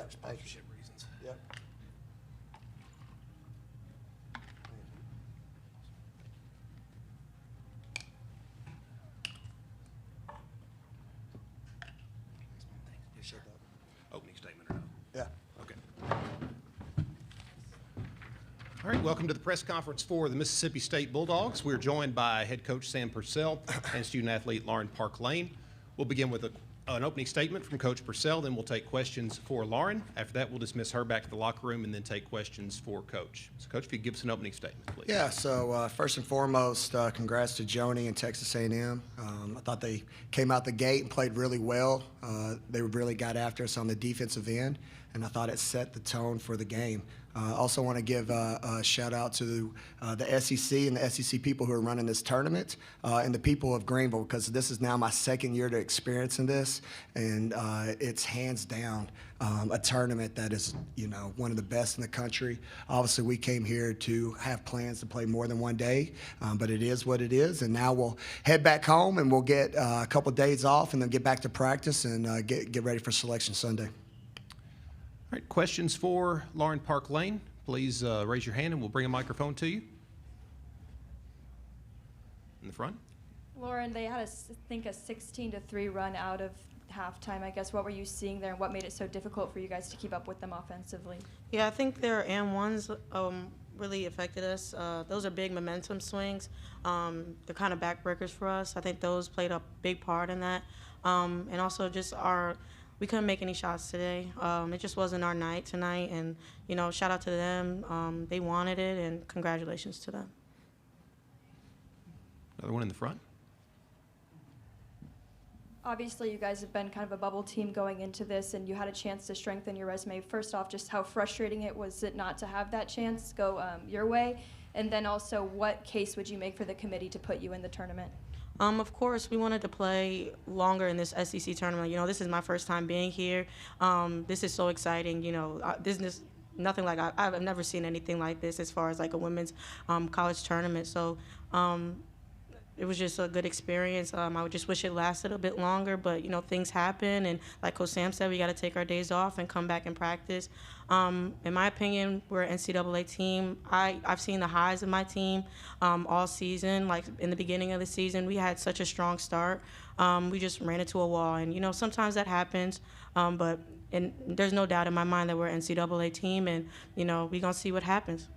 Yeah, sponsorship reasons. Yep. Yes, sir. Opening statement or no? Yeah. Okay. All right, welcome to the press conference for the Mississippi State Bulldogs. We're joined by head coach Sam Purcell and student athlete Lauren Park Lane. We'll begin with an opening statement from Coach Purcell, then we'll take questions for Lauren. After that, we'll dismiss her back to the locker room and then take questions for Coach. So, Coach, if you could give us an opening statement, please. Yeah, so first and foremost, congrats to Joni and Texas A&M. I thought they came out the gate and played really well. They really got after us on the defensive end, and I thought it set the tone for the game. Also want to give a shout out to the SEC and the SEC people who are running this tournament and the people of Greenville, because this is now my second year to experiencing this, and it's hands down a tournament that is, one of the best in the country. Obviously, we came here to have plans to play more than one day, but it is what it is, and now we'll head back home and we'll get a couple of days off and then get back to practice and get ready for Selection Sunday. All right, questions for Lauren Park Lane? Please raise your hand and we'll bring a microphone to you. In the front. Lauren, they had, I think, a 16-3 run out of halftime. I guess what were you seeing there and what made it so difficult for you guys to keep up with them offensively? Yeah, I think their and ones really affected us. Those are big momentum swings. They're kind of backbreakers for us. I think those played a big part in that. And also just we couldn't make any shots today. It just wasn't our night tonight. And, shout out to them. They wanted it, and congratulations to them. Another one in the front. Obviously, you guys have been kind of a bubble team going into this, and you had a chance to strengthen your resume. First off, just how frustrating it was not to have that chance go your way? And then also, what case would you make for the committee to put you in the tournament? Of course, we wanted to play longer in this SEC tournament. This is my first time being here. This is so exciting. This is nothing like I've never seen anything like this as far as like a women's college tournament. So it was just a good experience. I would just wish it lasted a bit longer, but things happen, and like Coach Sam said, we got to take our days off and come back and practice. In my opinion, we're an NCAA team. I've seen the highs of my team all season. Like in the beginning of the season, we had such a strong start. We just ran into a wall, and sometimes that happens. But there's no doubt in my mind that we're an NCAA team, and we're gonna see what happens.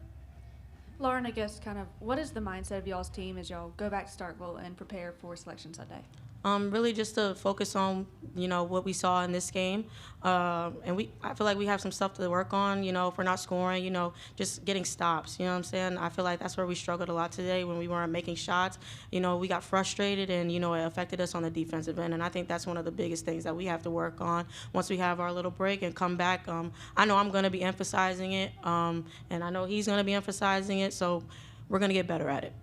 Lauren, I guess what is the mindset of y'all's team as y'all go back to Starkville and prepare for Selection Sunday? Really just to focus on, what we saw in this game. And I feel like we have some stuff to work on, if we're not scoring, just getting stops, you know what I'm saying? I feel like that's where we struggled a lot today when we weren't making shots. We got frustrated and, it affected us on the defensive end. And I think that's one of the biggest things that we have to work on once we have our little break and come back. I know I'm going to be emphasizing it, and I know he's going to be emphasizing it, so we're going to get better at it.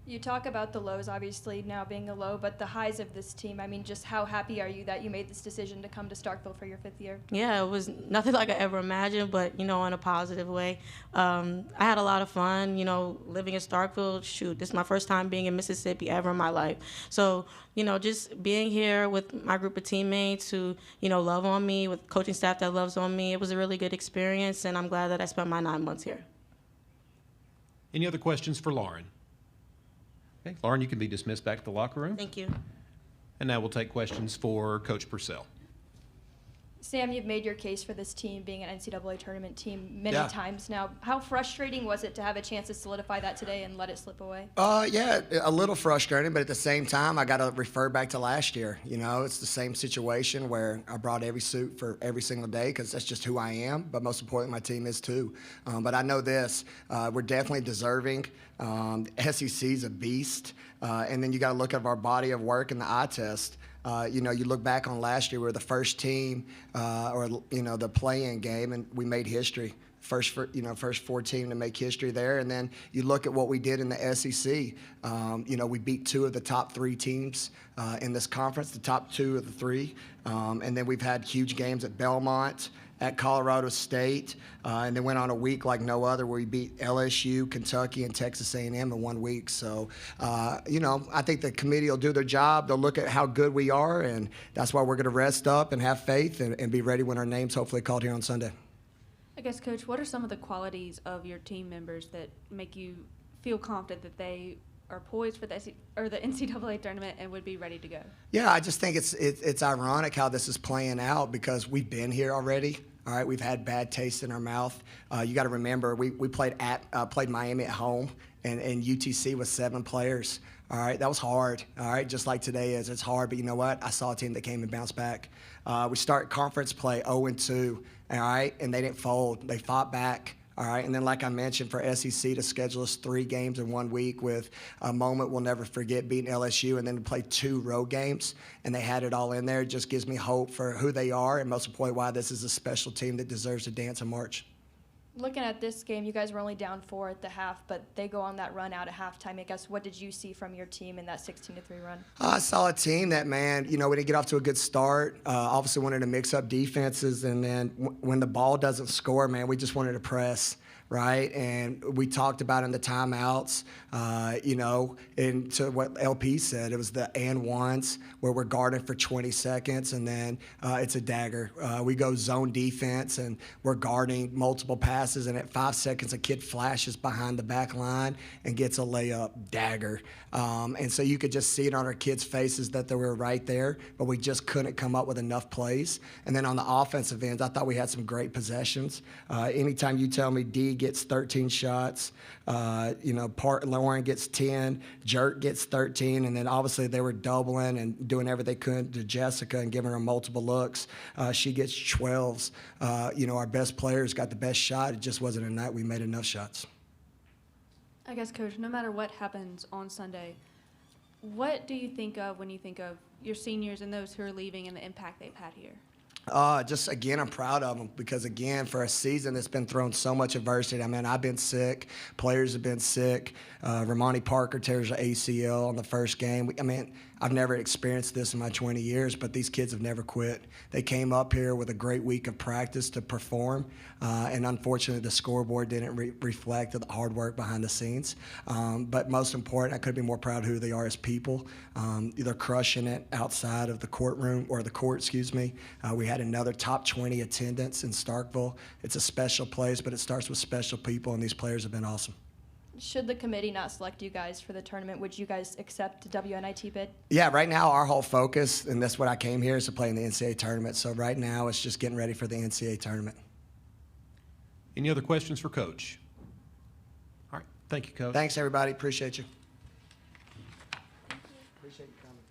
You talk about the lows, obviously, now being a low, but the highs of this team, just how happy are you that you made this decision to come to Starkville for your 5th year? Yeah, it was nothing like I ever imagined, but, in a positive way. I had a lot of fun, living in Starkville. Shoot, this is my first time being in Mississippi ever in my life. So, just being here with my group of teammates who, love on me, with coaching staff that loves on me, it was a really good experience, and I'm glad that I spent my 9 months here. Any other questions for Lauren? Okay, Lauren, you can be dismissed back to the locker room. Thank you. And now we'll take questions for Coach Purcell. Sam, you've made your case for this team being an NCAA tournament team many Yeah. times now. How frustrating was it to have a chance to solidify that today and let it slip away? Yeah, a little frustrating, but at the same time, I got to refer back to last year. It's the same situation where I brought every suit for every single day because that's just who I am, but most importantly, my team is too. But I know this, we're definitely deserving. SEC's a beast, and then you got to look at our body of work and the eye test. You look back on last year, we were the first team, the play-in game, and we made history. First 4 team to make history there. And then you look at what we did in the SEC. We beat 2 of the top 3 teams in this conference, the top 2 of the 3. And then we've had huge games at Belmont at Colorado State, and then went on a week like no other where we beat LSU, Kentucky, and Texas A&M in 1 week. So, I think the committee will do their job. They'll look at how good we are, and that's why we're going to rest up and have faith and be ready when our name's hopefully called here on Sunday. I guess, Coach, what are some of the qualities of your team members that make you feel confident that they are poised for the NCAA tournament and would be ready to go? Yeah, I just think it's ironic how this is playing out because we've been here already. All right, we've had bad taste in our mouth. You got to remember, we played Miami at home, and UTC was 7 players. All right, that was hard. All right, just like today is. It's hard, but you know what? I saw a team that came and bounced back. We start conference play 0-2. All right, and they didn't fold. They fought back. All right, and then like I mentioned, for SEC to schedule us 3 games in 1 week with a moment we'll never forget, beating LSU, and then to play 2 road games, and they had it all in there. It just gives me hope for who they are, and most importantly, why this is a special team that deserves to dance in March. Looking at this game, you guys were only down 4 at the half, but they go on that run out at halftime. I guess, what did you see from your team in that 16-3 run? I saw a team that, man, we didn't get off to a good start. Obviously wanted to mix up defenses, and then when the ball doesn't score, man, we just wanted to press. Right, and we talked about in the timeouts, and to what LP said, it was the and ones where we're guarding for 20 seconds, and then it's a dagger. We go zone defense, and we're guarding multiple passes, and at 5 seconds, a kid flashes behind the back line and gets a layup, dagger. And so you could just see it on our kids' faces that they were right there, but we just couldn't come up with enough plays. And then on the offensive end, I thought we had some great possessions. Anytime you tell me D gets 13 shots, Lauren gets 10, Jerk gets 13, and then obviously they were doubling and doing everything they could to Jessica and giving her multiple looks. She gets 12s. Our best players got the best shot. It just wasn't a night we made enough shots. I guess, Coach, no matter what happens on Sunday, what do you think of when you think of your seniors and those who are leaving and the impact they've had here? Again, I'm proud of them because, again, for a season that's been thrown so much adversity. I mean, I've been sick. Players have been sick. Ramani Parker tears her ACL on the first game. I've never experienced this in my 20 years, but these kids have never quit. They came up here with a great week of practice to perform, and unfortunately the scoreboard didn't reflect the hard work behind the scenes. But most important, I couldn't be more proud of who they are as people. They're crushing it outside of the courtroom, or the court, excuse me. We had another top 20 attendance in Starkville. It's a special place, but it starts with special people, and these players have been awesome. Should the committee not select you guys for the tournament, would you guys accept the WNIT bid? Yeah, right now our whole focus, and that's what I came here, is to play in the NCAA tournament. So right now it's just getting ready for the NCAA tournament. Any other questions for Coach? All right, thank you, Coach. Thanks, everybody. Appreciate you. Appreciate you coming.